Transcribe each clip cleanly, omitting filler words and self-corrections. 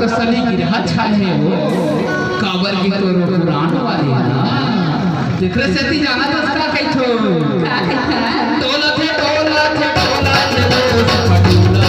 तसली गिरहा छाए हो काबर के तोरो पुराण वाले ना देखरे से ती जाना दसका कइथो का कइथा टोला थे टोला थे टोला थे पटोला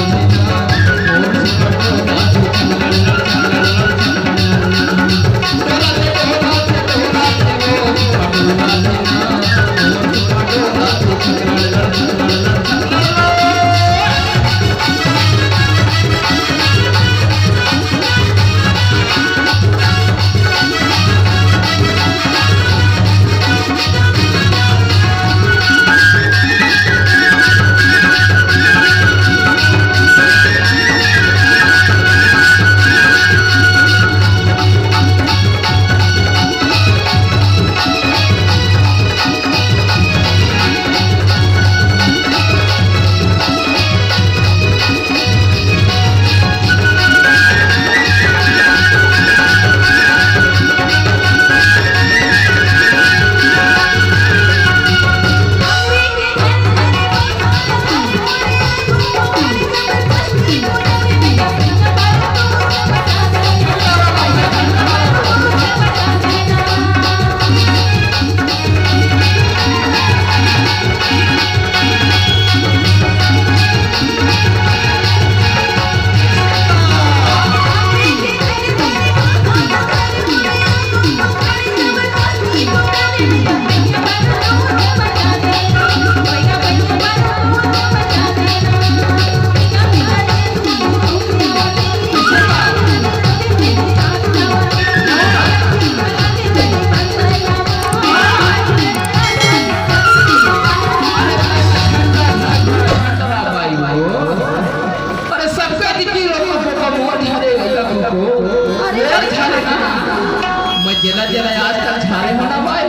जला जला आज तक झारे होना भाई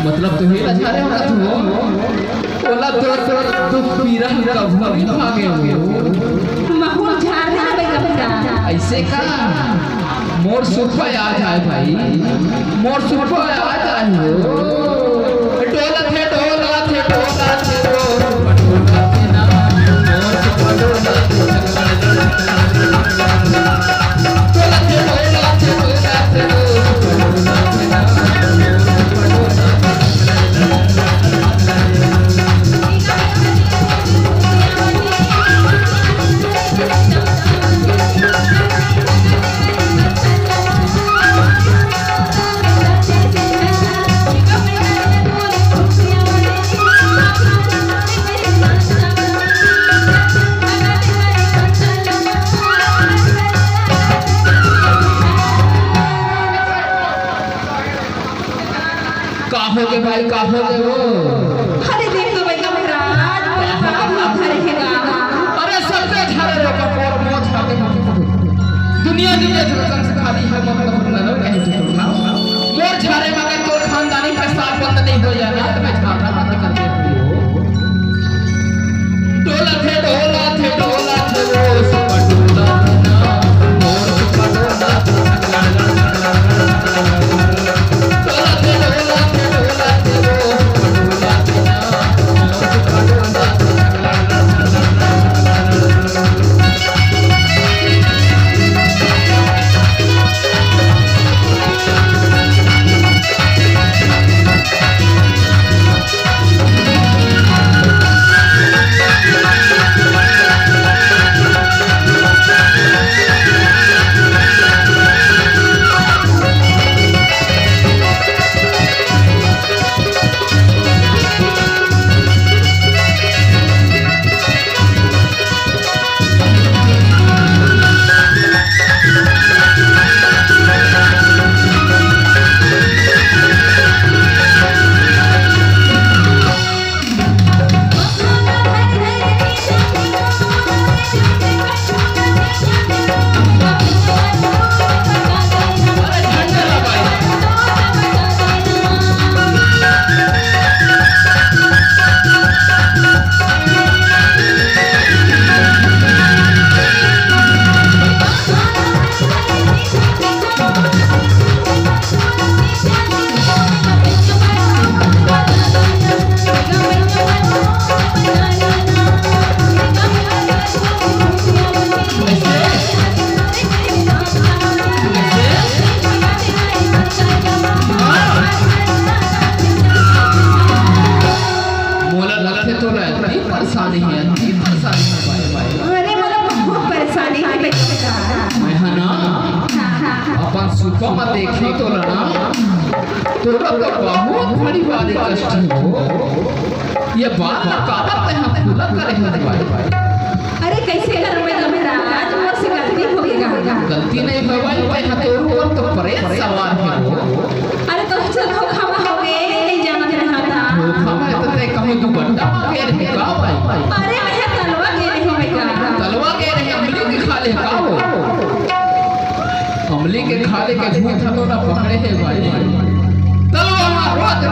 मतलब तो ही झारे होना तू बोला तो पीरा का भूमि भागे हो महू झाड़ ना बेटा ऐसे का मोर सुफा आ जाए भाई मोर सुफा आ जाए हो टोला थे टोला थे टोला थे पटोला थे ना मोर पटोला काहोगे भाई काहोगे वो अरे देख तो भैया मेरा आज बहुत रहेगा अरे सबसे झारे लोग और बहुत छाते दुनिया दुनिया कम से खाली है मतलब न लो कहीं तो ना मोर झारे मगर तोर खानदानी का साथ बंद नहीं हो जाना तो मैं झाड़ा बंद कर देती हूं टोला थे टोला थे टोला थे वो पटोला ना मोर पटोला सुपमा देखी तो लड़ा तोरा तो बहुत बड़ी वाली कष्ट हो ये बात काबा पे हम खुला करे हैं भाई अरे कैसे कर बेटा महाराज मुझसे गलती हो गई गलती नहीं हो भाई भाई हथौड़ों पर तो प्रेत सवार है वो अरे तो चलो खावा हो गए नहीं जाना रहा था हमें तो ते कहूं तू बट्टा मांगे रहे का भाई अरे मैं तलवा ले रही हूं बेटा तलवा के रहे अमली के खाले का हो अमली के खाले के झूठ तो ना पकड़े है भाई तलवा मारो